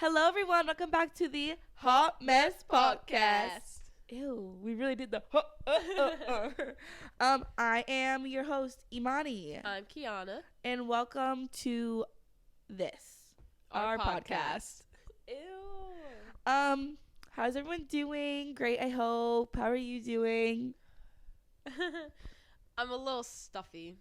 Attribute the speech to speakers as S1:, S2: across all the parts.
S1: Hello, everyone. Welcome back to the Hot Mess Podcast. Ew, we really did the. I am your host, Imani,
S2: I'm Kiana.
S1: and welcome to this
S2: Our podcast. Ew.
S1: How's everyone doing? Great, I hope. How are you doing?
S2: I'm a little stuffy.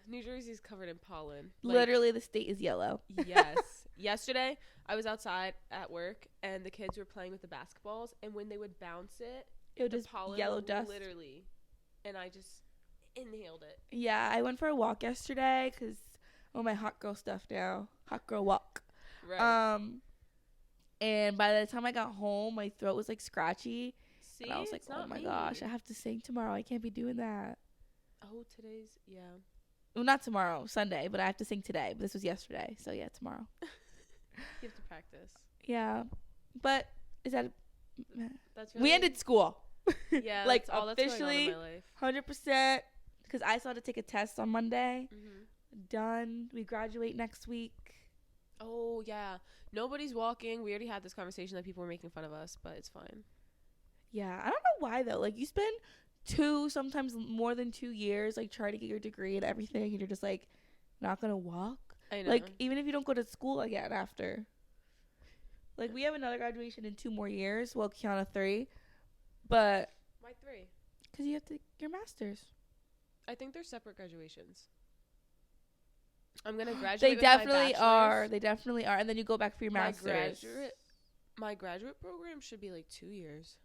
S2: New Jersey's covered in pollen.
S1: Literally, the state is yellow.
S2: Yes. Yesterday, I was outside at work, and the kids were playing with the basketballs, and when they would bounce it,
S1: It
S2: the
S1: was
S2: pollen
S1: yellow
S2: would
S1: dust.
S2: literally, and I just inhaled it.
S1: Yeah, I went for a walk yesterday because my hot girl stuff now. Hot girl walk.
S2: Right.
S1: And by the time I got home, my throat was like scratchy.
S2: See,
S1: And I was like,
S2: it's
S1: oh
S2: not
S1: my
S2: me.
S1: gosh, I have to sing tomorrow. I can't be doing that.
S2: Oh, today's, yeah.
S1: Well, not tomorrow, Sunday, but I have to sing today. But this was yesterday. So yeah, tomorrow.
S2: You have to practice.
S1: Yeah. But is that.
S2: That's really,
S1: We ended school.
S2: Yeah,
S1: like
S2: that's all that's going
S1: officially
S2: on in my life.
S1: 100%. Because I still had to take a test on Monday.
S2: Mm-hmm.
S1: Done. We graduate next week.
S2: Oh, yeah. Nobody's walking. We already had this conversation that people were making fun of us, but it's fine.
S1: Yeah. I don't know why, though. Like, you spend sometimes more than 2 years, like, trying to get your degree and everything, and you're just, like, not going to walk.
S2: I know.
S1: Like, even if you don't go to school again after. Like, we have another graduation in 2 more years. Well, Kiana 3. But.
S2: Why 3?
S1: Because you have to your master's.
S2: I think they're separate graduations. I'm going to graduate
S1: They
S2: with
S1: definitely
S2: my
S1: are.
S2: bachelor's.
S1: They definitely are. And then you go back for your master's.
S2: My graduate program should be like 2 years.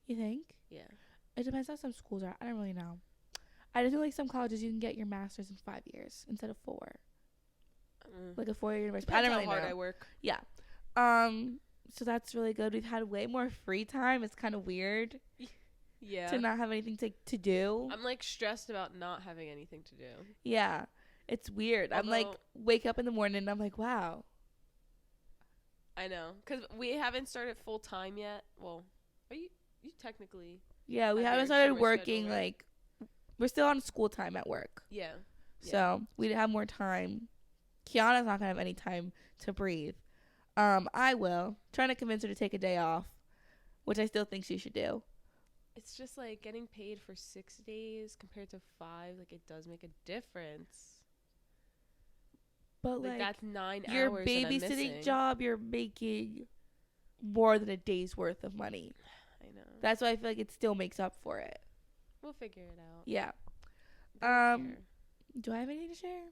S1: You think?
S2: Yeah.
S1: It depends how some schools are. I don't really know. I just feel like some colleges you can get your master's in 5 years instead of 4. Like a 4-year university.
S2: Depends
S1: I don't really
S2: how hard
S1: know.
S2: I work.
S1: Yeah. So that's really good. We've had way more free time. It's kind of weird.
S2: Yeah.
S1: To not have anything to do.
S2: I'm like stressed about not having anything to do.
S1: Yeah. It's weird. I'm like, wake up in the morning and I'm like, wow.
S2: I know. Because we haven't started full time yet. Well, are you technically.
S1: Yeah, we
S2: have
S1: haven't
S2: your
S1: started
S2: summer
S1: working.
S2: schedule, right?
S1: Like, we're still on school time at work.
S2: Yeah.
S1: So we'd have more time. Kiana's not going to have any time to breathe. I will. Trying to convince her to take a day off, which I still think she should do.
S2: It's just like getting paid for 6 days compared to 5. Like, it does make a difference.
S1: But
S2: Like that's 9
S1: your
S2: hours. Your
S1: babysitting job, you're making more than a day's worth of money.
S2: I know.
S1: That's why I feel like it still makes up for it.
S2: We'll figure it out.
S1: Yeah.
S2: Don't care.
S1: Do I have anything to share?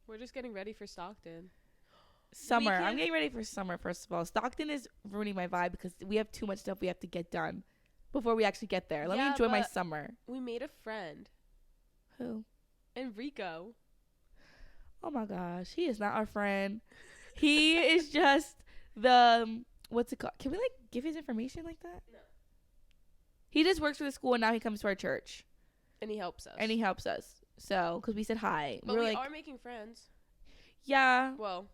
S2: We're just getting ready for Stockton.
S1: Summer. I'm getting ready for summer, first of all. Stockton is ruining my vibe because we have too much stuff we have to get done before we actually get there. Let me enjoy my summer.
S2: We made a friend.
S1: Who?
S2: Enrico.
S1: Oh my gosh. He is not our friend. He is just the, what's it called? Can we like give his information like that?
S2: No.
S1: He just works for the school and now he comes to our church.
S2: And he helps us.
S1: So, because we said hi.
S2: But we are making friends.
S1: Yeah.
S2: Well,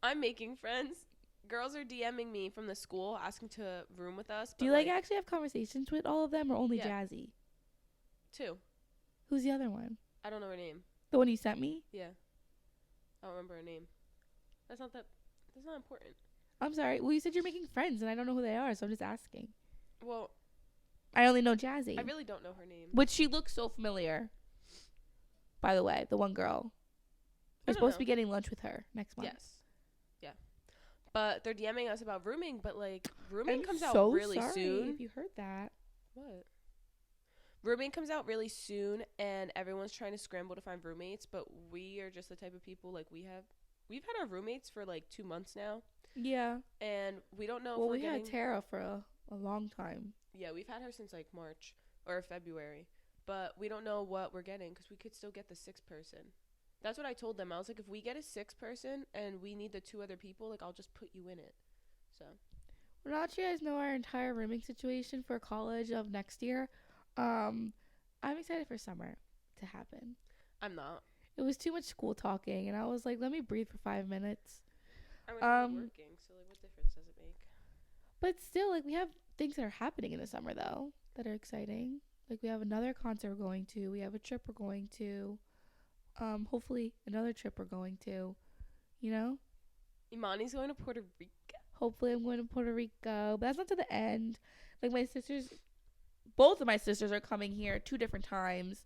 S2: I'm making friends. Girls are DMing me from the school asking to room with us.
S1: Do you like actually have conversations with all of them or only Jazzy?
S2: 2.
S1: Who's the other one?
S2: I don't know her name.
S1: The one you sent me?
S2: Yeah. I don't remember her name. That's not important.
S1: I'm sorry. Well, you said you're making friends and I don't know who they are, so I'm just asking.
S2: Well,
S1: I only know Jazzy.
S2: I really don't know her name.
S1: Which she looks so familiar. By the way, the one girl. We're supposed to be getting lunch with her next month.
S2: Yes. Yeah. But they're DMing us about rooming, but like rooming comes out really soon.
S1: If you heard that.
S2: What? Rooming comes out really soon and everyone's trying to scramble to find roommates, but we are just the type of people like we've had our roommates for like 2 months now.
S1: Yeah.
S2: And we don't know
S1: if we're getting... had Tara for a long time.
S2: Yeah, we've had her since like March or February. But we don't know what we're getting because we could still get the 6th person. That's what I told them. I was like, if we get a 6th person and we need the 2 other people, like I'll just put you in it. So.
S1: Well, now that you guys know our entire rooming situation for college of next year, I'm excited for summer to happen.
S2: I'm not.
S1: It was too much school talking, and I was like, let me breathe for 5 minutes.
S2: I'm working, so like, what difference does it make?
S1: But still, like, we have things that are happening in the summer though that are exciting. Like, we have another concert we're going to. We have a trip we're going to. Hopefully another trip we're going to. You know?
S2: Imani's going to Puerto Rico.
S1: Hopefully I'm going to Puerto Rico. But that's not to the end. Like both of my sisters are coming here 2 different times.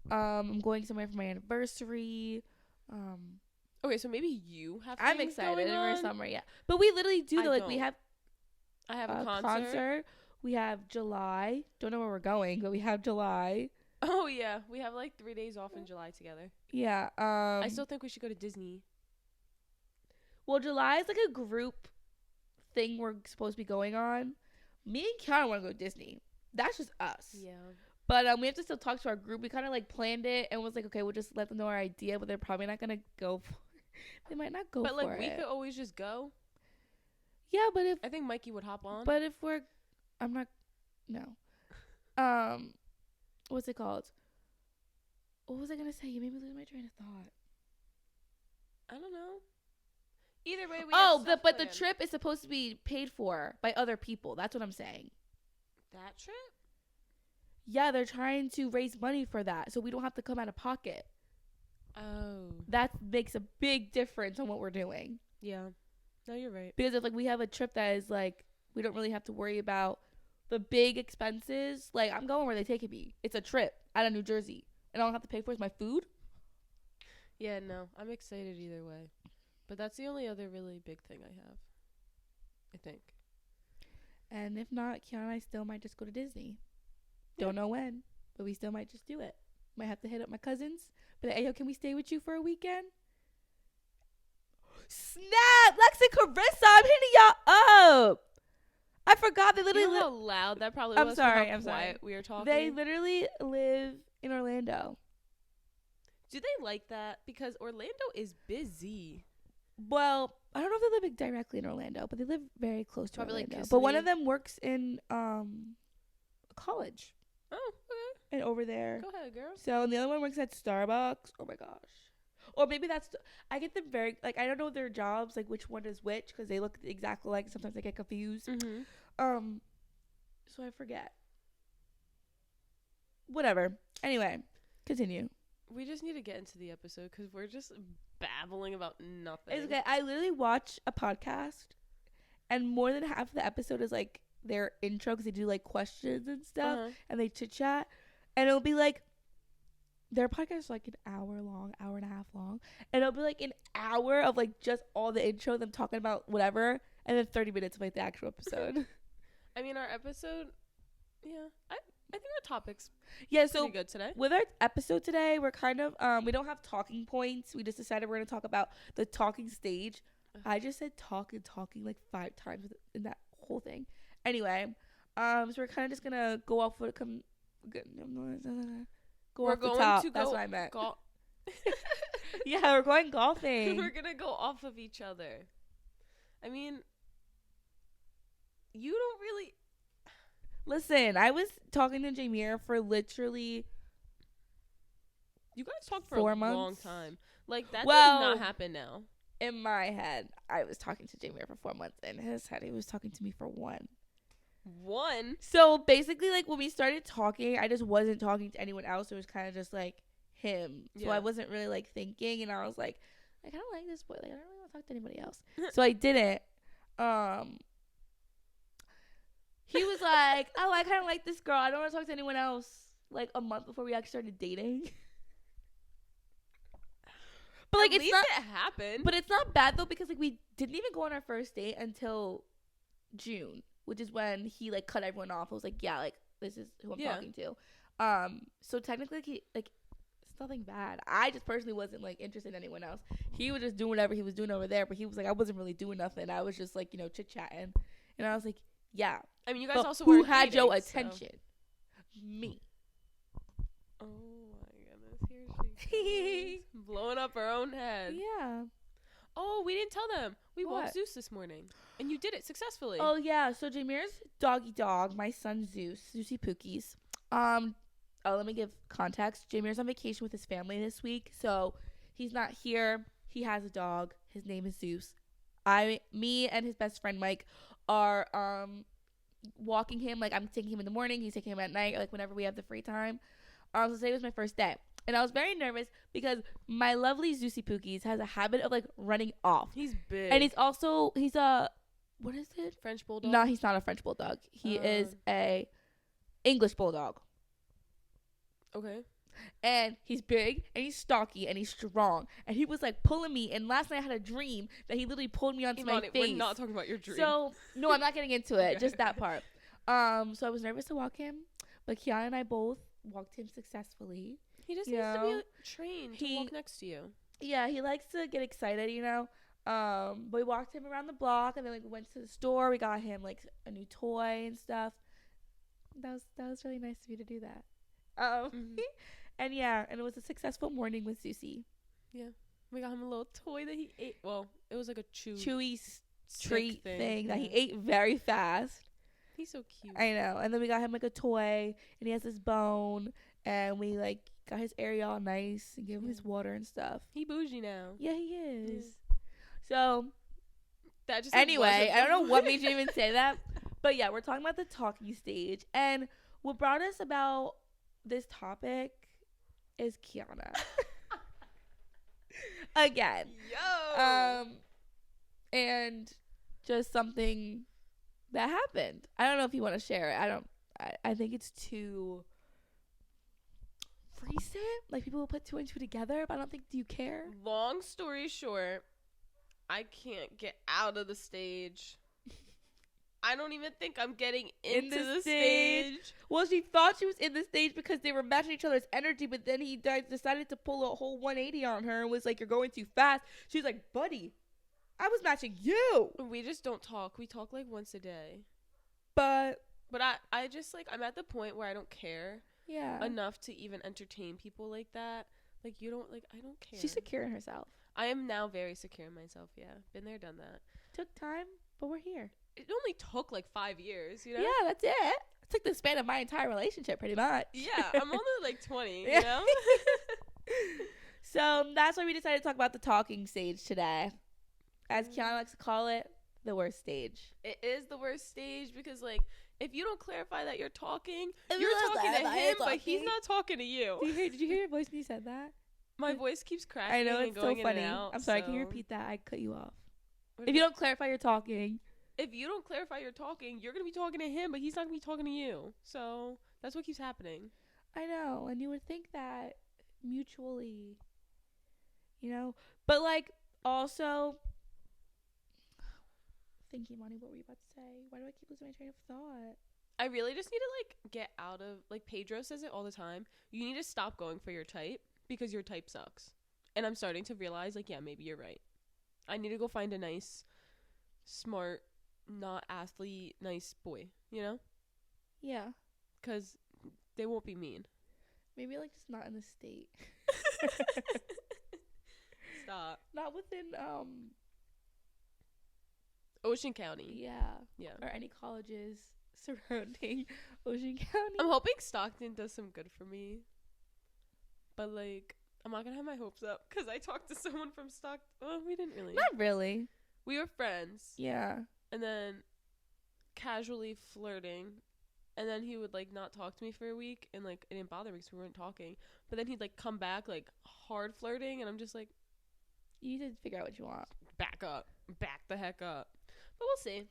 S1: I'm going somewhere for my anniversary.
S2: Okay, so maybe you have
S1: I'm
S2: things
S1: excited
S2: going
S1: for
S2: on.
S1: summer, yeah. But we literally do we have
S2: I have a
S1: concert. We have July. Don't know where we're going, but we have July.
S2: Oh yeah, we have like 3 days off in July together.
S1: Yeah.
S2: I still think we should go to Disney.
S1: Well, July is like a group thing we're supposed to be going on. Me and Kiana want to go to Disney. That's just us.
S2: Yeah.
S1: But we have to still talk to our group. We kind of like planned it and was like, okay, we'll just let them know our idea, but they're probably not gonna go for it. They might not go for it.
S2: But like we could always just go.
S1: Yeah, but
S2: I think Mikey would hop on.
S1: But if I'm not. No. What's it called? What was I gonna say? You made me lose my train of thought.
S2: I don't know. Either way,
S1: but the trip is supposed to be paid for by other people. That's what I'm saying.
S2: That trip?
S1: Yeah, they're trying to raise money for that, so we don't have to come out of pocket.
S2: Oh.
S1: That makes a big difference on what we're doing.
S2: Yeah. No, you're right.
S1: Because if we have a trip that is like we don't really have to worry about the big expenses. Like I'm going where they taking me. It's a trip out of New Jersey, and all I have to pay for is my food.
S2: Yeah, no, I'm excited either way. But that's the only other really big thing I have, I think.
S1: And if not, Kiana and I still might just go to Disney. Yeah. Don't know when, but we still might just do it. Might have to hit up my cousins. But hey, yo, can we stay with you for a weekend? Snap! Lex and Carissa, I'm hitting y'all up. I forgot they literally
S2: how loud that probably
S1: I'm
S2: was.
S1: sorry,
S2: how
S1: I'm
S2: quiet
S1: sorry.
S2: We were talking.
S1: They literally live in Orlando.
S2: Do they like that? Because Orlando is busy.
S1: Well, I don't know if they live directly in Orlando, but they live very close to
S2: probably
S1: Orlando.
S2: Like
S1: but one of them works in college.
S2: Oh, okay.
S1: And over there.
S2: Go ahead, girl.
S1: So, and the other one works at Starbucks. Oh my gosh. Or maybe I get them very, like, I don't know their jobs, like, which one is which, because they look exactly alike. Sometimes I get confused.
S2: Mm-hmm.
S1: So I forget. Whatever. Anyway, continue.
S2: We just need to get into the episode, because we're just babbling about nothing.
S1: It's okay. I literally watch a podcast, and more than half of the episode is, like, their intro, because they do, like, questions and stuff, and they chit-chat, and it'll be, like, their podcast is like an hour long, hour and a half long. And it'll be like an hour of like just all the intro, them talking about whatever, and then 30 minutes of like the actual episode.
S2: I mean, our episode, yeah, I think our topic's
S1: so
S2: pretty good today.
S1: With our episode today, we're kind of, we don't have talking points. We just decided we're going to talk about the talking stage. I just said talking like 5 times in that whole thing. Anyway, so we're kind of just going to go off what it comes. We're going to go. That's what I meant. Yeah, we're going golfing.
S2: We're gonna go off of each other. I mean, you don't really
S1: listen. I was talking to Jameer for literally.
S2: You guys talked for
S1: 4
S2: a
S1: months.
S2: long time. Like that does not happen now.
S1: In my head, I was talking to Jameer for 4 months. In his head, he was talking to me for 1. So basically, like when we started talking, I just wasn't talking to anyone else. It was kind of just like him. So I wasn't really like thinking, and I was like I kind of like this boy. Like I don't really want to talk to anybody else. So I didn't. He was like, oh, I kind of like this girl. I don't want to talk to anyone else. Like a month before we actually started dating. But like
S2: at least it happened.
S1: But it's not bad though, because like we didn't even go on our first date until June. Which is when he like cut everyone off. I was like, yeah, like this is who I'm talking to. So technically, like it's nothing bad. I just personally wasn't like interested in anyone else. He was just doing whatever he was doing over there, but he was like, I wasn't really doing nothing. I was just like, chit chatting, and I was like, yeah.
S2: I mean, you guys also
S1: who had your attention? So. Me.
S2: Oh my goodness, here she goes, blowing up her own head.
S1: Yeah.
S2: Oh, we didn't tell them. We
S1: What?
S2: walked Zeus this morning. And you did it successfully.
S1: Oh, yeah. So Jameer's doggy dog, my son Zeus, Zeusy Pookies. Let me give context. Jameer's on vacation with his family this week. So he's not here. He has a dog. His name is Zeus. Me and his best friend Mike are walking him. Like I'm taking him in the morning. He's taking him at night. Like whenever we have the free time. So today was my first day. And I was very nervous because my lovely Zeusy Pookies has a habit of like running off.
S2: He's big.
S1: And he's a, what is it?
S2: French bulldog?
S1: No, he's not a French bulldog. He is a English bulldog.
S2: Okay.
S1: And he's big and he's stocky and he's strong. And he was like pulling me. And last night I had a dream that he literally pulled me onto my face.
S2: We're not talking about your dream.
S1: So no, I'm not getting into it. Just that part. So I was nervous to walk him, but Kiana and I both walked him successfully.
S2: He just needs to be trained to walk next to you.
S1: Yeah, he likes to get excited, you know. But we walked him around the block, and then like we went to the store. We got him like a new toy and stuff. That was really nice of you to do that. And yeah, and it was a successful morning with Susie.
S2: Yeah, we got him a little toy that he ate. Well, it was like a chewy
S1: treat thing that he ate very fast.
S2: He's so cute.
S1: I know. And then we got him like a toy, and he has this bone, and we like got his area all nice and gave him his water and stuff.
S2: He bougie now.
S1: Yeah, he is. So
S2: that just
S1: anyway, I don't know what made you even say that, but yeah, we're talking about the talking stage, and what brought us about this topic is Kiana. Again.
S2: Yo.
S1: And just something that happened. I don't know if you want to share it. I think it's too recent. Like, people will put two and two together, but I don't think, do you care?
S2: Long story short, I can't get out of the stage. I don't even think I'm getting into the stage.
S1: Well, she thought she was in the stage because they were matching each other's energy, but then he decided to pull a whole 180 on her and was like, you're going too fast. She was like, buddy, I was matching you.
S2: We just don't talk. We talk like once a day.
S1: But
S2: I just like, I'm at the point where I don't care enough to even entertain people like that. Like, you don't, like, I don't care.
S1: She's secure in herself.
S2: I am now very secure in myself, yeah. Been there, done that.
S1: Took time, but we're here.
S2: It only took like 5 years, you know?
S1: Yeah, that's it. It took the span of my entire relationship, pretty much.
S2: Yeah, I'm only like 20, you know?
S1: So that's why we decided to talk about the talking stage today. As Kiana likes to call it, the worst stage.
S2: It is the worst stage because, like, if you don't clarify that you're talking to him, but he's not talking to you.
S1: Did you hear your voice when you said that?
S2: My voice keeps cracking.
S1: I know, it's
S2: and going
S1: so funny.
S2: in and out,
S1: I'm sorry, can you repeat that? I cut you off.
S2: If
S1: you don't clarify your talking.
S2: If you don't clarify your talking, you're going to be talking to him, but he's not going to be talking to you. So that's what keeps happening.
S1: I know. And you would think that mutually, you know. But, like, also, thinking, Monty, what were you about to say? Why do I keep losing my train of thought?
S2: I really just need to, like, get out of, like, Pedro says it all the time. You need to stop going for your type because your type sucks. And I'm starting to realize, like, yeah, maybe you're right. I need to go find a nice, smart, not athlete, nice boy, you know?
S1: Yeah.
S2: Because they won't be mean.
S1: Maybe, like, just not in the state.
S2: Stop.
S1: Not within,
S2: Ocean County.
S1: Yeah. Or any colleges surrounding Ocean County.
S2: I'm hoping Stockton does some good for me. But, like, I'm not going to have my hopes up because I talked to someone from Stockton. Well, we didn't really.
S1: Not really.
S2: We were friends.
S1: Yeah.
S2: And then casually flirting. And then he would, like, not talk to me for a week. And, like, it didn't bother me because we weren't talking. But then he'd, like, come back, like, hard flirting. And I'm just like,
S1: you need to figure out what you want.
S2: Back up. Back the heck up. But we'll see.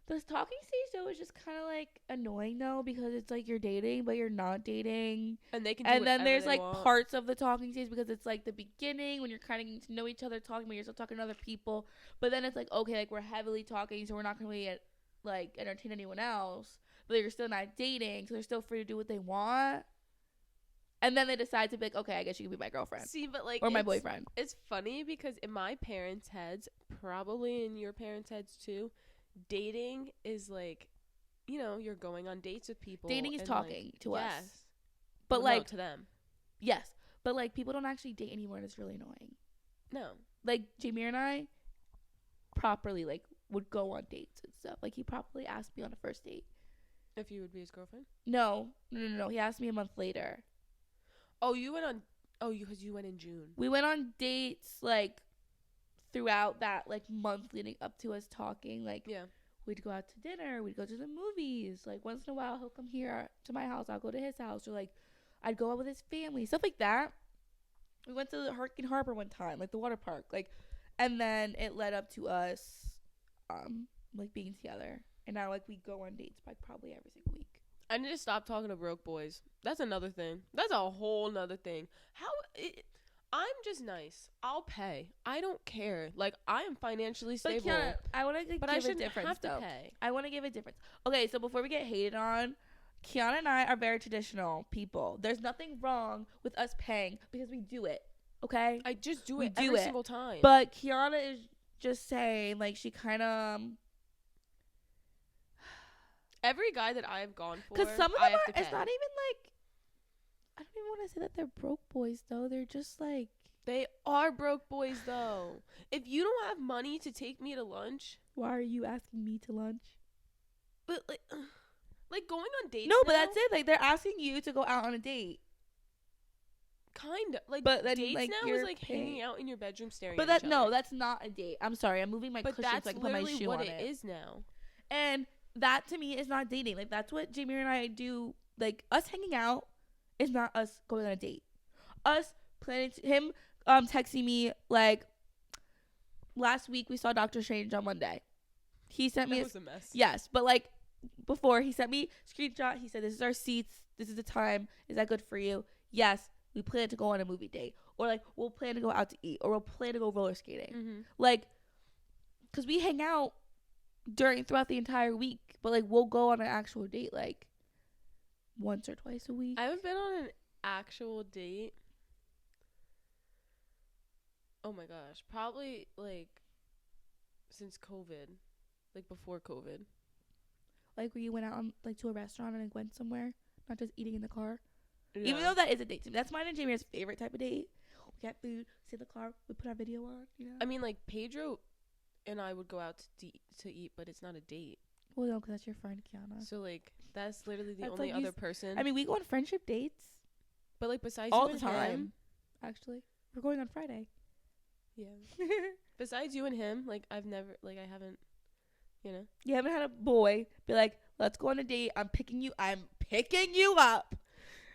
S1: This talking stage, though, is just kind of, like, annoying, though, because it's, like, you're dating, but you're not dating.
S2: And they can do
S1: And then there's, like,
S2: want.
S1: parts of the talking stage because it's, like, the beginning when you're kind of getting to know each other, talking, but you're still talking to other people. But then it's, like, okay, like, we're heavily talking, so we're not going to really, like, entertain anyone else. But you're still not dating, so they're still free to do what they want. And then they decide to be like, okay, I guess you can be my girlfriend.
S2: See, but, like,
S1: or my boyfriend.
S2: It's funny because in my parents' heads, probably in your parents' heads, too, dating is like, you know, you're going on dates with people.
S1: Dating is talking, like, to us.
S2: Yes.
S1: But, well, like,
S2: no, to them.
S1: Yes. But, like, people don't actually date anymore, and it's really annoying.
S2: No. Like,
S1: Jamir and I properly, like, would go on dates and stuff. Like, he probably asked me on a first date.
S2: If you would be his girlfriend?
S1: No. He asked me a month later.
S2: Oh, you went on... Oh, because you went in June.
S1: We went on dates, like, throughout that, like, month leading up to us talking. Like,
S2: yeah,
S1: we'd go out to dinner. We'd go to the movies. Like, once in a while, he'll come here to my house. I'll go to his house. Or, like, I'd go out with his family, stuff like that. We went to Hurricane Harbor one time, like the water park, like, and then it led up to us, like being together. And now like we go on dates like probably every single week.
S2: I need to stop talking to broke boys. That's another thing. That's a whole nother thing. I'm just nice. I'll pay. I don't care. Like, I am financially stable.
S1: But Kiana, I want to give a difference,
S2: have to
S1: though.
S2: pay.
S1: I want to give a difference. Okay, so before we get hated on, Kiana and I are very traditional people. There's nothing wrong with us paying because we do it. Okay?
S2: I just do it every single time.
S1: But Kiana is just saying, like, she kind of...
S2: Every guy that I've gone for,
S1: because some of them it's not even like, I don't even want to say that they're broke boys though. They're just like,
S2: they are broke boys though. If you don't have money to take me to lunch,
S1: why are you asking me to lunch?
S2: But like going on dates.
S1: No,
S2: now,
S1: but that's it. Like they're asking you to go out on a date.
S2: Kind of like,
S1: but then,
S2: dates
S1: like,
S2: now is like hanging out in your bedroom staring.
S1: But
S2: at each other.
S1: that's not a date. I'm sorry, I'm moving my cushion so I can put my shoe on it.
S2: But that's literally what it is now.
S1: And that to me is not dating. Like that's what Jamie and I do. Like us hanging out is not us going on a date. Us planning him texting me like last week we saw Doctor Strange on Monday. He sent me
S2: that was a mess.
S1: Yes, but like before he sent me screenshot. He said, "This is our seats. This is the time. Is that good for you?" Yes, we plan to go on a movie date, or like we'll plan to go out to eat, or we'll plan to go roller skating.
S2: Mm-hmm.
S1: Like, cause we hang out throughout the entire week, but like we'll go on an actual date like once or twice a week.
S2: I haven't been on an actual date. Oh my gosh, probably like since COVID, like before COVID.
S1: Like where you went out on like to a restaurant and like went somewhere, not just eating in the car.
S2: Yeah.
S1: Even though that is a date to me, that's mine and Jamie's favorite type of date. We got food, sit in the car, we put our video on. You know.
S2: I mean, like Pedro and I would go out to eat, but it's not a date.
S1: Well, no, because that's your friend Kiana.
S2: So like that's literally the
S1: That's
S2: only
S1: like
S2: other person.
S1: I mean, we go on friendship dates
S2: but like besides
S1: all
S2: you
S1: the
S2: and
S1: time.
S2: him,
S1: Actually, we're going on Friday.
S2: yeah. Besides you and him, like I haven't, you know.
S1: You haven't had a boy be like, "Let's go on a date. I'm picking you up."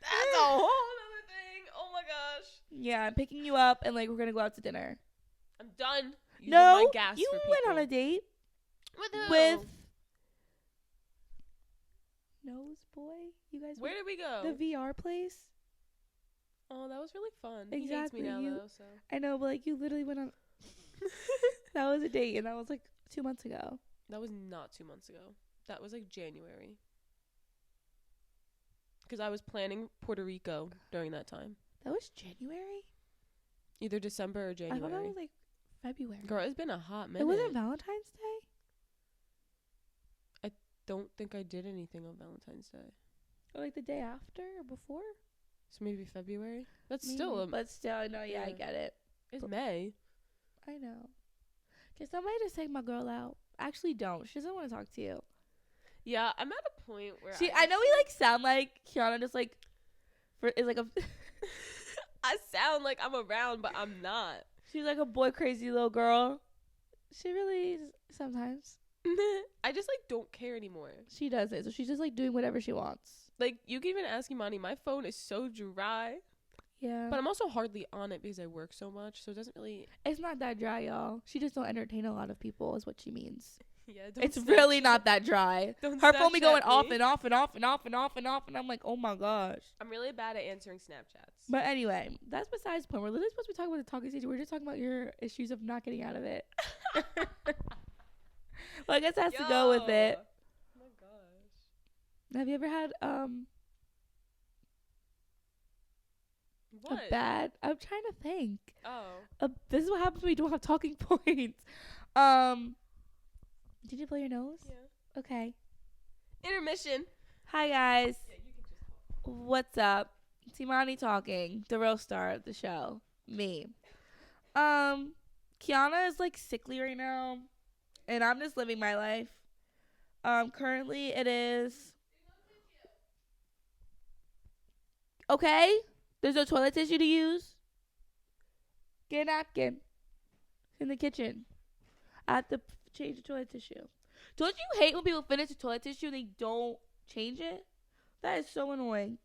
S2: That's a whole other thing. Oh my gosh.
S1: Yeah, I'm picking you up, and like we're gonna go out to dinner.
S2: I'm done.
S1: No,
S2: my gas
S1: you
S2: for
S1: went
S2: people.
S1: on a date
S2: With who?
S1: with Nose Boy. You guys.
S2: Where did we go?
S1: The VR place.
S2: Oh, that was really fun.
S1: Exactly.
S2: He hates me now though, so.
S1: I know, but like you literally went on. That was a date, and that was like 2 months ago.
S2: That was not 2 months ago. That was like January. Because I was planning Puerto Rico during that time.
S1: That was January?
S2: Either December or January.
S1: I thought that was like February.
S2: Girl, it's been a hot minute.
S1: It wasn't Valentine's Day?
S2: I don't think I did anything on Valentine's Day.
S1: Or like the day after or before?
S2: So maybe February? That's
S1: Maybe,
S2: still
S1: but still, no, yeah, I get it.
S2: It's May.
S1: I know. Can somebody just take my girl out? Actually, don't. She doesn't want to talk to you.
S2: Yeah, I'm at a point where
S1: I know we like sound like Kiana just like is like a
S2: I sound like I'm around, but I'm not.
S1: She's like a boy crazy little girl. She really is sometimes.
S2: I just like don't care anymore.
S1: She doesn't. So she's just like doing whatever she wants.
S2: Like you can even ask Imani, my phone is so dry.
S1: Yeah.
S2: But I'm also hardly on it because I work so much, so it doesn't really.
S1: It's not that dry, y'all. She just don't entertain a lot of people is what she means.
S2: Yeah,
S1: it's really not that dry. Her phone be going off and off and off and off and off and off, and I'm like, oh my gosh.
S2: I'm really bad at answering Snapchats.
S1: But anyway, that's besides the point. We're literally supposed to be talking about the talking stage. We're just talking about your issues of not getting out of it. Well, I guess that has to go with it.
S2: Oh my gosh.
S1: Have you ever had
S2: what?
S1: a bad? I'm trying to think.
S2: Oh.
S1: This is what happens when we don't have talking points. Did you blow your nose?
S2: Yeah.
S1: Okay.
S2: Intermission.
S1: Hi guys.
S2: Yeah, you can just talk.
S1: What's up? It's Imani talking, the real star of the show. Me. Kiana is like sickly right now, and I'm just living my life. Currently it is. Okay. There's no toilet tissue to use. Get a napkin. It's in the kitchen. I have to change the toilet tissue. Don't you hate when people finish the toilet tissue and they don't change it? That is so annoying.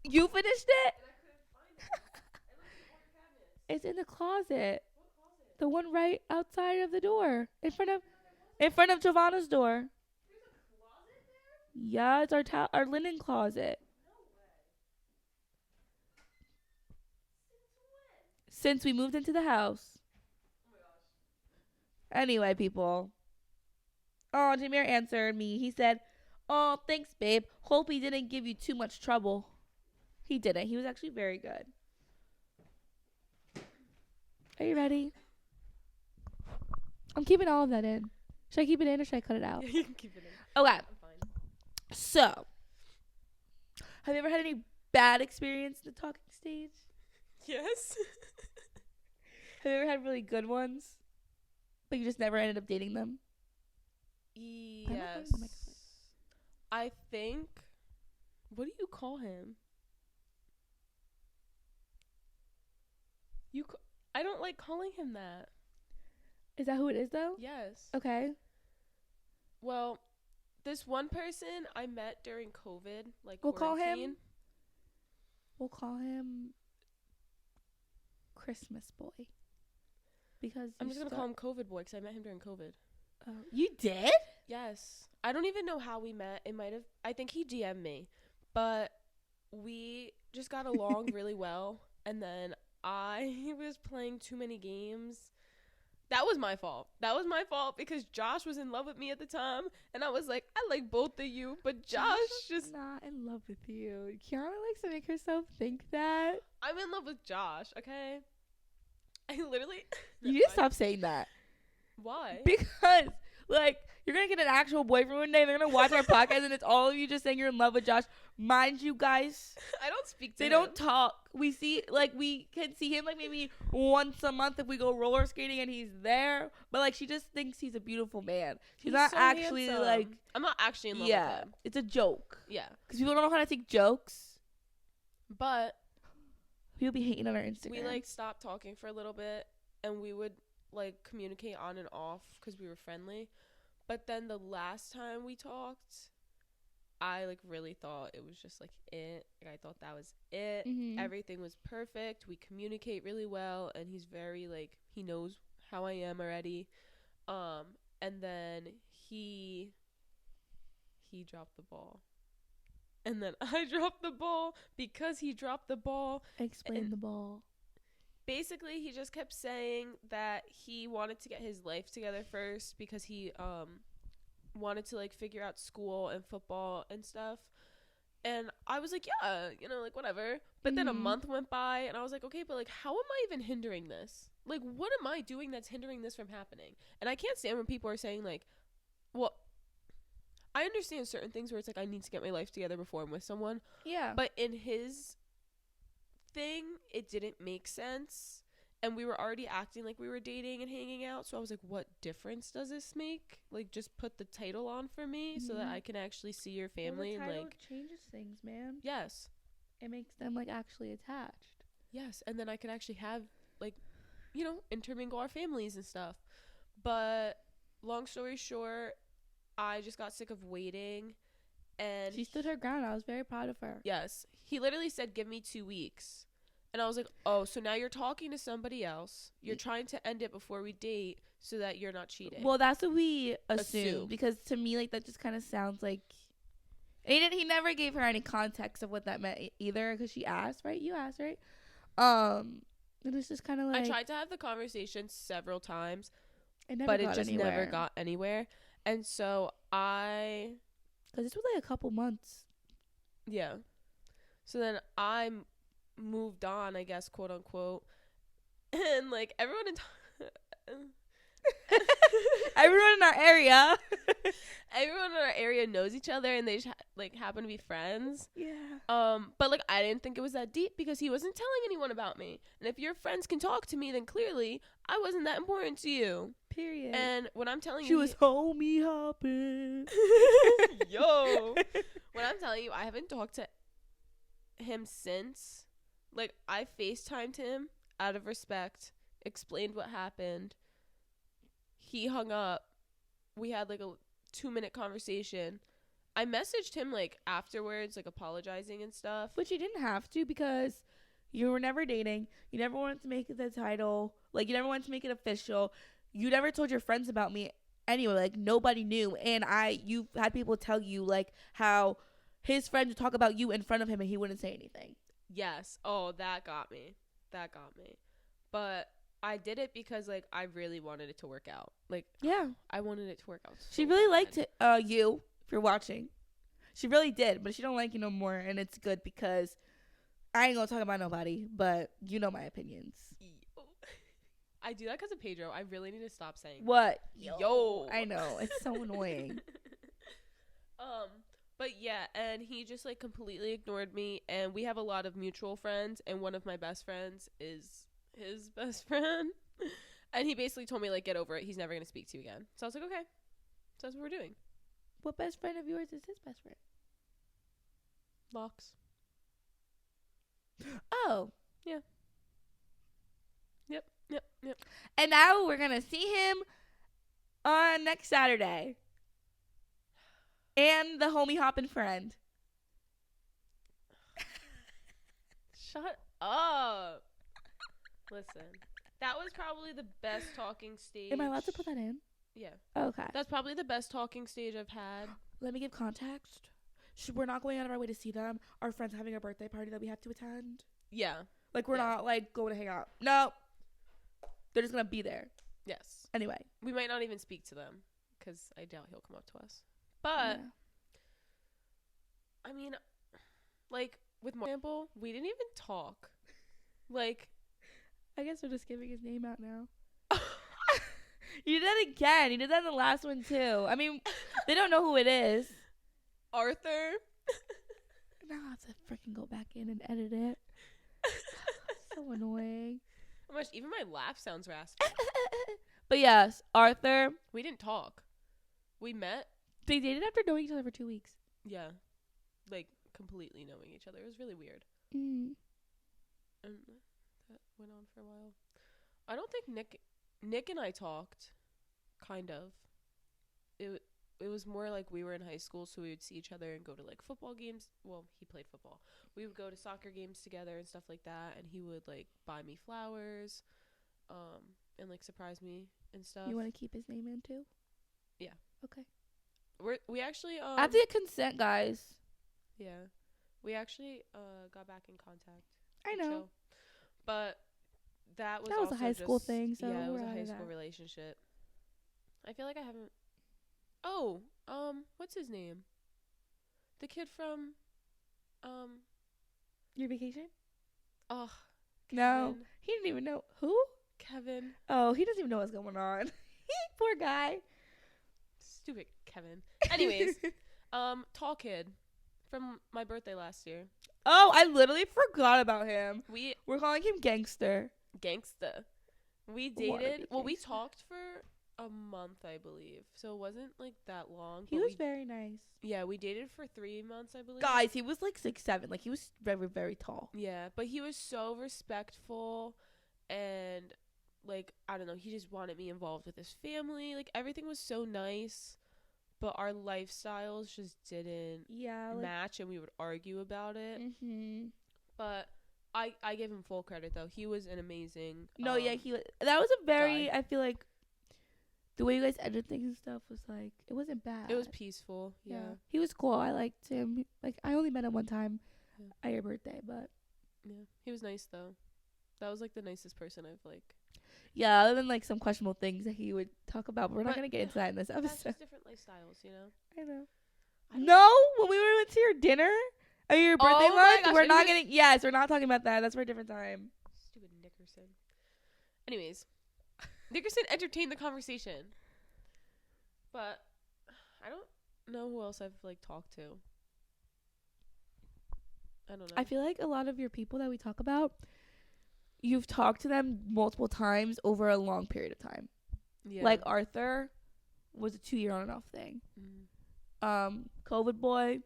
S1: You finished it?
S2: And I couldn't find it. I looked in all your cabinets.
S1: It's in the closet.
S2: What closet?
S1: The one right outside of the door. In front of Giovanna's door.
S2: There's a closet there?
S1: Yeah, it's our linen closet.
S2: No way. Since when?
S1: Since we moved into the house.
S2: Oh my gosh.
S1: Anyway, people. Oh, Jameer answered me. He said, "Oh, thanks, babe. Hope he didn't give you too much trouble." He didn't. He was actually very good. Are you ready? I'm keeping all of that in. Should I keep it in or should I cut it out?
S2: Yeah, you can keep it in.
S1: Okay.
S2: I'm fine.
S1: So, have you ever had any bad experience in the talking stage?
S2: Yes.
S1: Have you ever had really good ones, but you just never ended up dating them?
S2: Yes. I think. What do you call him? I don't like calling him that.
S1: Is that who it is, though?
S2: Yes.
S1: Okay.
S2: Well, this one person I met during COVID, like
S1: We'll call
S2: quarantine.
S1: We'll call him Christmas Boy. Because
S2: I'm just gonna call him COVID Boy because I met him during COVID.
S1: Oh, you did?
S2: Yes. I don't even know how we met. It might have. I think he DM'd me, but we just got along really well. And then I was playing too many games. That was my fault. Because Josh was in love with me at the time, and I was like, I like both of you, but Josh just
S1: not in love with you. Kiara likes to make herself think that.
S2: I'm in love with Josh. Okay. I literally.
S1: You need to stop saying that.
S2: Why?
S1: Because, like, you're going to get an actual boyfriend one day, and they're going to watch our podcast, and it's all of you just saying you're in love with Josh. Mind you, guys.
S2: I don't speak to
S1: They
S2: him.
S1: don't talk. We can see him, like, maybe once a month if we go roller skating and he's there. But, like, she just thinks he's a beautiful man. She's not
S2: so
S1: actually,
S2: handsome.
S1: like.
S2: I'm not actually in love
S1: Yeah.
S2: with him.
S1: It's a joke.
S2: Yeah.
S1: Because people don't know how to take jokes.
S2: But
S1: People be hating on our Instagram.
S2: we, like, stopped talking for a little bit, and we would, like, communicate on and off because we were friendly. But then the last time we talked, I, like, really thought it was just, like, it. Like, I thought that was it.
S1: Mhm.
S2: Everything was perfect. We communicate really well, and he's very, like, he knows how I am already. And then he dropped the ball. And then I dropped the ball because he dropped the ball.
S1: Explain the ball.
S2: Basically, he just kept saying that he wanted to get his life together first because he wanted to, like, figure out school and football and stuff. And I was like, yeah, you know, like, whatever. But then a month went by, and I was like, okay, but, like, how am I even hindering this? Like, what am I doing that's hindering this from happening? And I can't stand when people are saying, like, well, I understand certain things where it's like I need to get my life together before I'm with someone.
S1: Yeah.
S2: But in his thing, it didn't make sense. And we were already acting like we were dating and hanging out. So I was like, what difference does this make? Like, just put the title on for me so that I can actually see your family.
S1: Well, the title
S2: and, like,
S1: changes things, man.
S2: yes.
S1: It makes them, like, actually attached.
S2: Yes. And then I could actually have, like, you know, intermingle our families and stuff. But long story short, I just got sick of waiting. And
S1: She stood her ground. I was very proud of her.
S2: yes. He literally said, give me 2 weeks. And I was like, oh, so now you're talking to somebody else. You're trying to end it before we date so that you're not cheating.
S1: Well, that's what we assumed.
S2: Assume.
S1: Because to me, like, that just kind of sounds like. And he never gave her any context of what that meant either. Because she asked, right? You asked, right? And it's just kind of like.
S2: I tried to have the conversation several times,
S1: It never
S2: but it
S1: got
S2: just
S1: anywhere.
S2: never got anywhere. And so
S1: Because this was like a couple months.
S2: yeah. So then I moved on, I guess, quote unquote. And, like, everyone in
S1: Everyone in our area.
S2: everyone in our area knows each other, and they just like happen to be friends.
S1: Yeah.
S2: But, like, I didn't think it was that deep because he wasn't telling anyone about me. And if your friends can talk to me, then clearly I wasn't that important to you.
S1: Period.
S2: And when I'm telling
S1: she
S2: you,
S1: was homie hopping.
S2: yo, when I'm telling you, I haven't talked to him since. Like, I FaceTimed him out of respect, explained what happened. He hung up. We had, like, a 2-minute conversation. I messaged him like afterwards, like apologizing and stuff.
S1: But you didn't have to, because you were never dating. You never wanted to make it the title. Like, you never wanted to make it official. You never told your friends about me anyway. Like, nobody knew. And you had people tell you, like, how his friends would talk about you in front of him and he wouldn't say anything.
S2: Yes. Oh, that got me. But I did it because, like, I really wanted it to work out. Like,
S1: yeah,
S2: I wanted it to work out.
S1: She really liked it, you, if you're watching. She really did, but she don't like you no more, and it's good because I ain't gonna talk about nobody, but you know my opinions.
S2: I do that because of Pedro. I really need to stop saying
S1: what?
S2: That. Yo.
S1: I know, it's so annoying.
S2: But yeah, and he just like completely ignored me, and we have a lot of mutual friends, and one of my best friends is his best friend, and he basically told me like, get over it, he's never gonna speak to you again. So I was like, okay, so that's what we're doing.
S1: What best friend of yours is his best friend?
S2: Locks.
S1: Oh.
S2: Yeah. Yep.
S1: And now we're gonna see him on next Saturday. And the homie hopping friend.
S2: Shut up. Listen, that was probably the best talking stage.
S1: Am I allowed to put that in?
S2: Yeah.
S1: Okay.
S2: That's probably the best talking stage I've had.
S1: Let me give context. We're not going out of our way to see them. Our friend's having a birthday party that we have to attend.
S2: Yeah.
S1: Like, we're not, like, going to hang out. No. They're just going to be there.
S2: Yes.
S1: Anyway.
S2: We might not even speak to them, because I doubt he'll come up to us. But,
S1: yeah.
S2: I mean, like, with more example, we didn't even talk. Like,
S1: I guess we're just giving his name out now. You did that again. You did that in the last one, too. I mean, they don't know who it is.
S2: Arthur.
S1: Now I have to freaking go back in and edit it. So annoying.
S2: Oh my gosh, even my laugh sounds raspy.
S1: But yes, Arthur.
S2: We didn't talk. We met.
S1: They dated after knowing each other for 2 weeks.
S2: Yeah. Like, completely knowing each other. It was really weird.
S1: Mm.
S2: And that went on for a while. I don't think Nick and I talked. Kind of. It was more like we were in high school, so we would see each other and go to, like, football games. Well, he played football. We would go to soccer games together and stuff like that, and he would, like, buy me flowers, and, like, surprise me and stuff.
S1: You want to keep his name in, too?
S2: Yeah.
S1: Okay.
S2: We actually,
S1: I have to get consent, guys.
S2: Yeah. We actually, got back in contact.
S1: I know.
S2: Chill. But that was
S1: a high school thing, so
S2: yeah, it was
S1: we're
S2: a high
S1: out of
S2: school
S1: that.
S2: relationship. I feel like I haven't. Oh, what's his name? The kid from,
S1: Your vacation?
S2: oh,
S1: No,
S2: Kevin.
S1: he didn't even know who.
S2: Kevin.
S1: Oh, he doesn't even know what's going on. Poor guy.
S2: Stupid Kevin. Anyways, tall kid from my birthday last year.
S1: Oh, I literally forgot about him. We're calling him Gangster.
S2: Gangsta. We dated. Well, we talked for a month, I believe. So it wasn't like that long.
S1: He was very nice.
S2: Yeah, we dated for 3 months, I believe.
S1: Guys, he was like 6'7". Like, he was very, very tall.
S2: Yeah, but he was so respectful, and like, I don't know, he just wanted me involved with his family. Like, everything was so nice, but our lifestyles just didn't match, and we would argue about it.
S1: Mm-hmm.
S2: But I give him full credit, though. He was an amazing
S1: that was a very
S2: guy.
S1: I feel like the way you guys edited things and stuff was like, it wasn't bad.
S2: It was peaceful. Yeah.
S1: He was cool. I liked him. Like, I only met him one time at your birthday, but
S2: yeah, he was nice though. That was like the nicest person I've like.
S1: Yeah, other than like some questionable things that he would talk about, but we're not gonna get into that in this episode.
S2: That's just different lifestyles, you know.
S1: I know. No, when we went to your dinner, your birthday lunch,
S2: gosh,
S1: we're not getting. Yes, we're not talking about that. That's for a different time.
S2: Stupid Nickerson. Anyways, Nickerson entertained the conversation, but I don't know who else I've like talked to. I don't know.
S1: I feel like a lot of your people that we talk about, you've talked to them multiple times over a long period of time.
S2: Yeah.
S1: Like Arthur was a 2-year on and off thing.
S2: Mm.
S1: COVID boy,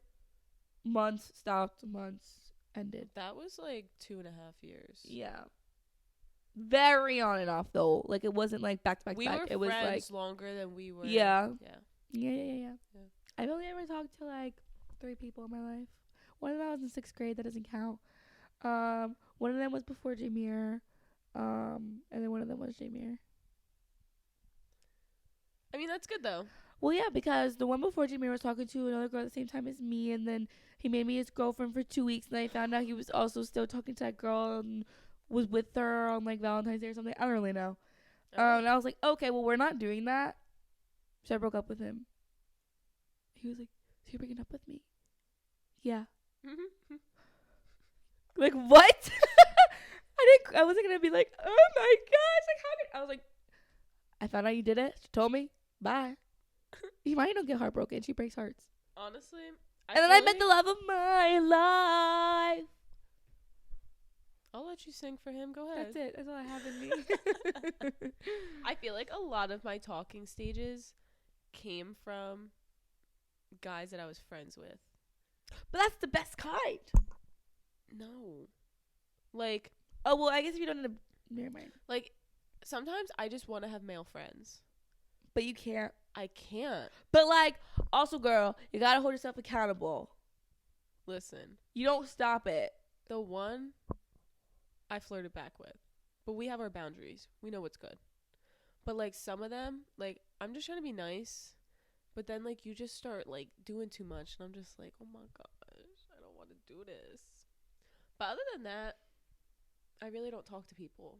S1: months stopped, months ended.
S2: That was like 2.5 years.
S1: Yeah. Very on and off though. Like, it wasn't like back to back.
S2: We
S1: back.
S2: were
S1: it was
S2: friends
S1: like
S2: longer than we were.
S1: Yeah.
S2: Yeah.
S1: Yeah. I've only ever talked to like 3 people in my life. One of them I was in 6th grade. That doesn't count. One of them was before Jameer. And then one of them was Jameer.
S2: I mean, that's good though.
S1: Well, yeah, because the one before Jameer was talking to another girl at the same time as me, and then he made me his girlfriend for 2 weeks, and I found out he was also still talking to that girl and was with her on like Valentine's Day or something. I don't really know. And I was like, okay, well, we're not doing that. So I broke up with him. He was like, so you're breaking up with me? Yeah. Like, what? I wasn't gonna be like, oh my gosh, like how could I was like, I found out you did it. She told me. Bye. You might don't get heartbroken. She breaks hearts.
S2: Honestly.
S1: And then I met the love of my life.
S2: I'll let you sing for him. Go ahead.
S1: That's it. That's all I have in me.
S2: I feel like a lot of my talking stages came from guys that I was friends with.
S1: But that's the best kind.
S2: No. Like.
S1: Oh, well, I guess if you don't end up. Never mind.
S2: Like, sometimes I just want to have male friends.
S1: But you can't.
S2: I can't.
S1: But, like, also, girl, you gotta hold yourself accountable.
S2: Listen.
S1: You don't stop it.
S2: The one I flirted back with. But we have our boundaries. We know what's good. But, like, some of them, like, I'm just trying to be nice. But then, like, you just start, like, doing too much. And I'm just like, oh, my gosh, I don't want to do this. But other than that, I really don't talk to people.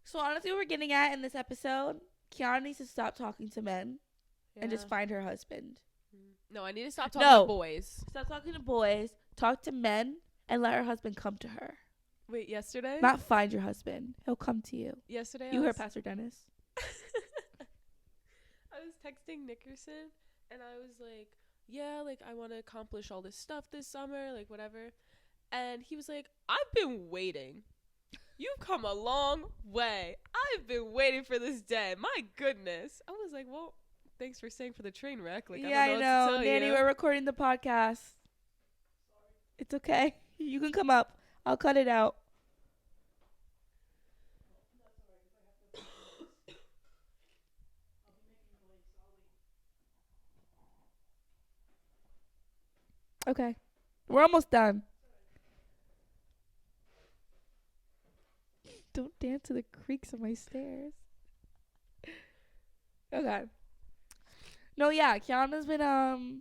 S1: So, honestly, what we're getting at in this episode, Kiana needs to stop talking to men and just find her husband.
S2: No, I need to stop talking to boys.
S1: Stop talking to boys. Talk to men and let her husband come to her.
S2: Wait, yesterday?
S1: Not find your husband. He'll come to you.
S2: Yesterday?
S1: You heard Pastor Dennis.
S2: I was texting Nickerson and I was like, yeah, like, I want to accomplish all this stuff this summer, like, whatever. And he was like, I've been waiting. You've come a long way. I've been waiting for this day. My goodness. I was like, well, thanks for saying for the train wreck. Like,
S1: yeah,
S2: I don't know. What to tell
S1: Nanny,
S2: you.
S1: we're recording the podcast. Sorry. It's okay. You can come up. I'll cut it out. Okay. We're almost done. Don't dance to the creaks of my stairs. Okay. No, yeah, Kiana's been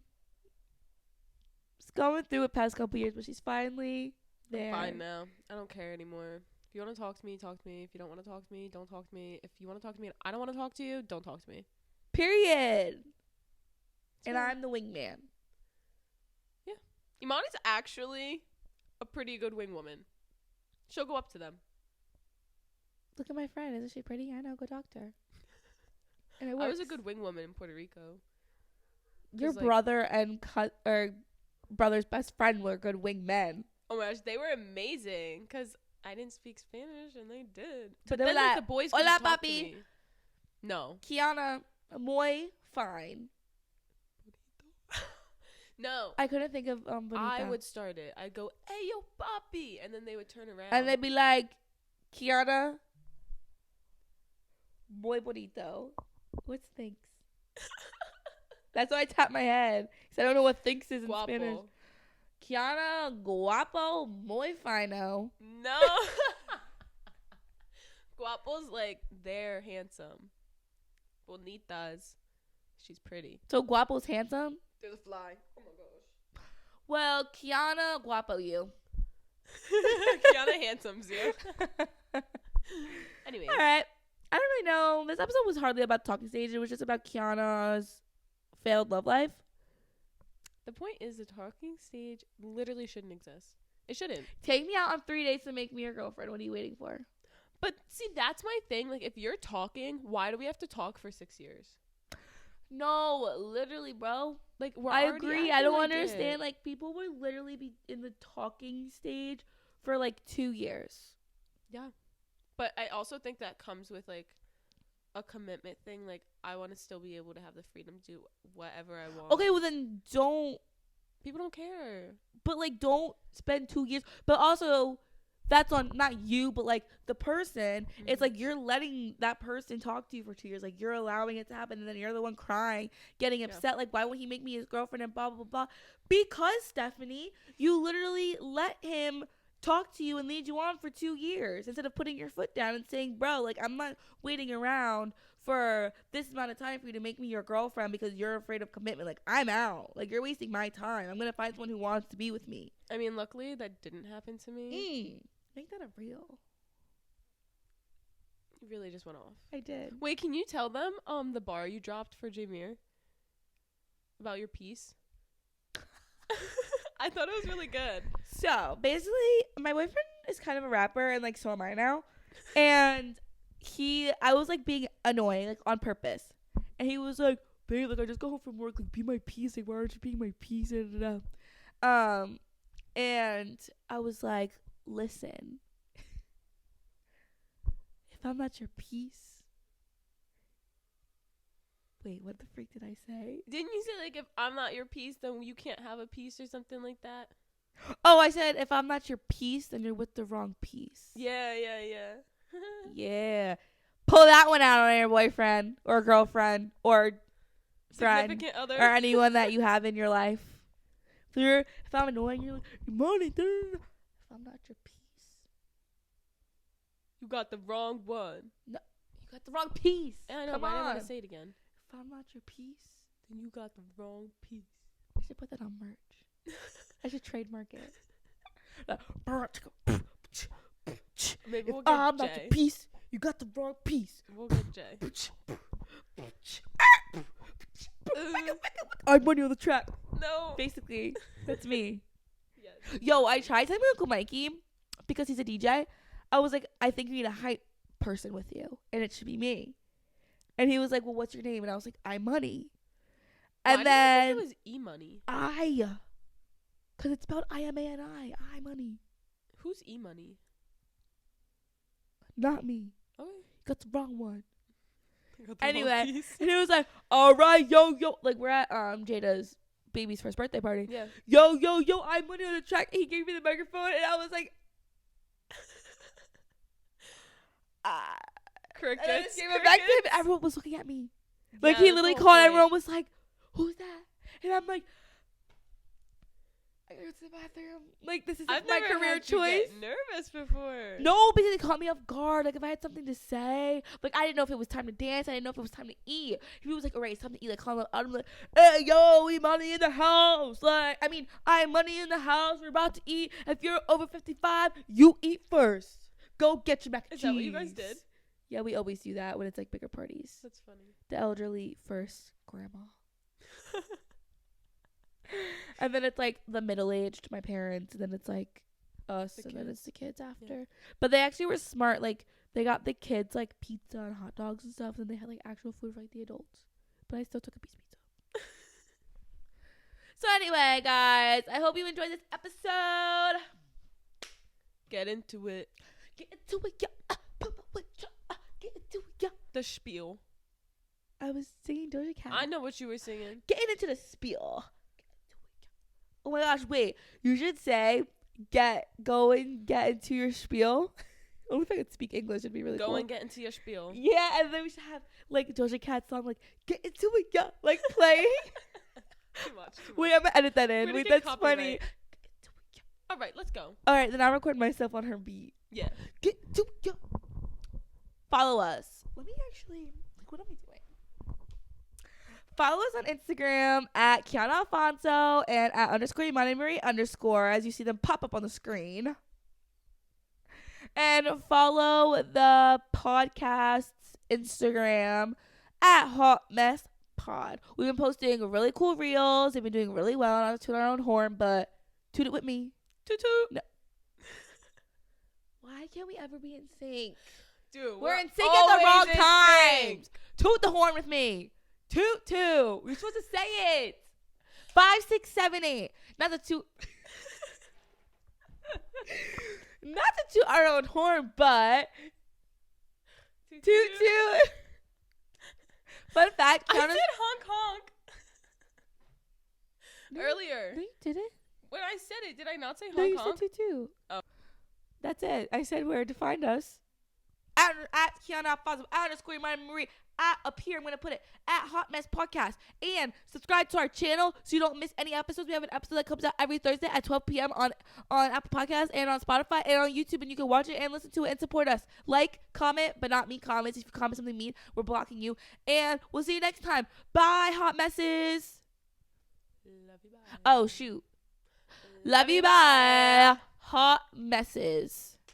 S1: going through it past couple years, but she's finally there.
S2: I'm fine now. I don't care anymore. If you want to talk to me, talk to me. If you don't want to talk to me, don't talk to me. If you want to talk to me and I don't want to talk to you, don't talk to me.
S1: Period.
S2: It's
S1: and
S2: fine.
S1: I'm the wingman.
S2: Yeah. Imani's actually a pretty good wing woman. She'll go up to them.
S1: Look at my friend. Isn't she pretty? I know. Go talk to her. And it
S2: I
S1: works.
S2: was a good wing woman in Puerto Rico.
S1: Your brother and brother's best friend were good wingmen.
S2: Oh my gosh, they were amazing because I didn't speak Spanish and they did.
S1: But
S2: then
S1: they were
S2: like,
S1: like,
S2: the boys
S1: "Hola,
S2: couldn't talk to
S1: papi."
S2: me. No.
S1: Kiana, muy fine.
S2: No.
S1: I couldn't think of bonita.
S2: I would start it. I'd go, hey, yo, papi. And then they would turn around.
S1: And they'd be like, Kiana, muy bonito. What's thanks? That's why I tap my head. Because I don't know what thanks is in
S2: Guapo.
S1: Spanish. Kiana, guapo, muy fino.
S2: No. Guapo's like, they're handsome. Bonitas. She's pretty.
S1: So guapo's handsome?
S2: There's a fly. Oh my gosh.
S1: Well, Kiana, guapo you.
S2: Kiana handsomes you. Anyway.
S1: All right. I don't really know. This episode was hardly about talking stage. It was just about Kiana's failed love life.
S2: The point is the talking stage literally shouldn't exist. It shouldn't.
S1: Take me out on 3 dates to make me your girlfriend. What are you waiting for?
S2: But see, that's my thing. Like, if you're talking, why do we have to talk for 6 years?
S1: No, literally, bro.
S2: Like,
S1: I agree. I don't understand. Like, people would literally be in the talking stage for like 2 years.
S2: Yeah. But I also think that comes with like a commitment thing. Like, I want to still be able to have the freedom to do whatever I want.
S1: Okay, well then don't.
S2: People don't care.
S1: But like, don't spend 2 years. But also, that's on not you, but like the person. It's like you're letting that person talk to you for 2 years. Like you're allowing it to happen, and then you're the one crying, getting upset. Like, why won't he make me his girlfriend and blah blah blah? Because Stephanie, you literally let him talk to you and lead you on for 2 years instead of putting your foot down and saying, bro, like, I'm not waiting around for this amount of time for you to make me your girlfriend because you're afraid of commitment. Like, I'm out. Like, you're wasting my time. I'm gonna find someone who wants to be with me.
S2: I mean, luckily that didn't happen to me.
S1: Make that a real.
S2: You really just went off.
S1: I did.
S2: Wait, can you tell them the bar you dropped for Jameer about your piece? I thought it was really good.
S1: So basically, my boyfriend is kind of a rapper, and like so am I now. And I was like being annoying, like on purpose. And he was like, "Babe, like I just got home from work, like be my piece, like why aren't you being my piece?" And I was like, "Listen, if I'm not your piece." Wait, what the freak did I say?
S2: Didn't you say, like, if I'm not your piece, then you can't have a piece or something like that?
S1: Oh, I said, if I'm not your piece, then you're with the wrong piece.
S2: Yeah.
S1: Yeah. Pull that one out on your boyfriend or girlfriend or friend
S2: significant other
S1: or anyone that you have in your life. If I'm annoying you, money. If I'm not your piece,
S2: you got the wrong one.
S1: No, you got the wrong piece.
S2: I know,
S1: Come
S2: but
S1: on.
S2: I didn't want to say it again.
S1: If I'm not your piece,
S2: then you got the wrong piece.
S1: I should put that on merch. I should trademark it.
S2: Maybe we'll
S1: if
S2: get
S1: I'm
S2: Jay.
S1: not your piece, you got the wrong piece.
S2: We'll get Jay.
S1: I'm money on the track.
S2: No.
S1: Basically, that's me.
S2: Yes.
S1: Yo, I tried telling my Uncle Mikey, because he's a DJ, I was like, I think you need a hype person with you, and it should be me. And he was like, well, what's your name? And I was like, iMoney. And
S2: Why
S1: then
S2: did I think it was E-Money?
S1: Because it's spelled I-M-A-N-I, iMoney.
S2: Who's E-Money?
S1: Not me.
S2: Okay.
S1: Got the wrong one.
S2: Got the
S1: Anyway,
S2: wrong piece.
S1: and he was like, all right, yo. Like, we're at Jada's baby's first birthday party.
S2: Yeah.
S1: Yo, iMoney on the track. He gave me the microphone, and I was like,
S2: Crickets.
S1: And I just gave it back to him, and everyone was looking at me. Like,
S2: Yeah,
S1: he
S2: that's
S1: literally
S2: the whole
S1: called,
S2: point.
S1: everyone was like, who's that? And I'm like, I go to the bathroom. Like, this is
S2: I've
S1: my
S2: never
S1: career
S2: had you
S1: choice.
S2: get nervous before.
S1: No, because it caught me off guard. Like, if I had something to say, like, I didn't know if it was time to dance. I didn't know if it was time to eat. He was like, all right, it's time to eat. Like, calling out. I'm like, hey, yo, we money in the house. Like, I have money in the house. We're about to eat. If you're over 55, you eat first. Go get your mac and
S2: Is
S1: cheese.
S2: that what you guys did?
S1: Yeah, we always do that when it's like bigger parties.
S2: That's funny.
S1: The elderly first, grandma. And then it's like the middle-aged, my parents, and then it's like us,
S2: The
S1: and then
S2: kids.
S1: it's the kids after.
S2: Yeah.
S1: But they actually were smart. Like, they got the kids like pizza and hot dogs and stuff, and they had like actual food for like the adults. But I still took a piece of pizza. So anyway, guys, I hope you enjoyed this episode.
S2: Get into it.
S1: Get into it, yeah. Get into it, yeah.
S2: The spiel.
S1: I was singing Doja Cat.
S2: I know what you were singing.
S1: Getting into the spiel. Oh my gosh, wait. You should say, get into your spiel. Only if I could speak English, it'd be really cool.
S2: Go and get into your spiel.
S1: Yeah, and then we should have, like, Doja Cat song, like, get into it, yeah, like, playing.
S2: Too much.
S1: Wait, I'm gonna edit that in.
S2: We're
S1: Wait,
S2: gonna get
S1: that's funny.
S2: copyright. All right, let's go.
S1: All right, then I'll record myself on her beat.
S2: Yeah.
S1: Get into it, yeah. Follow us. Let me actually, like, what am I doing? Follow us on Instagram at Kiana Alfonso and at _Marie _ as you see them pop up on the screen. And follow the podcast's Instagram at Hawt Mess Pod. We've been posting really cool reels. They've been doing really well. Not to toot our own horn, but toot it with me.
S2: Toot toot.
S1: No. Why can't we ever be in sync?
S2: Dude,
S1: We're in sync at the wrong
S2: always in
S1: times.
S2: sync.
S1: Toot the horn with me. Toot toot. We're supposed to say it. 5, 6, 7, 8. Not the toot. Not to toot our own horn, but
S2: Toot
S1: toot toot. Fun fact.
S2: I
S1: Kiana's-
S2: said honk honk
S1: No,
S2: earlier.
S1: No, you didn't.
S2: When I said it, did I not say
S1: No,
S2: honk
S1: you
S2: honk?
S1: said toot toot.
S2: Oh.
S1: That's it. I said where to find us. At Kiana Alfonso, _ Marie, at up here, I'm going to put it, at Hot Mess Podcast. And subscribe to our channel so you don't miss any episodes. We have an episode that comes out every Thursday at 12 p.m. on Apple Podcasts and on Spotify and on YouTube. And you can watch it and listen to it and support us. Like, comment, but not mean comments. If you comment something mean, we're blocking you. And we'll see you next time. Bye, Hot Messes.
S2: Love you, bye.
S1: Oh, shoot. Love you, bye. Hot Messes.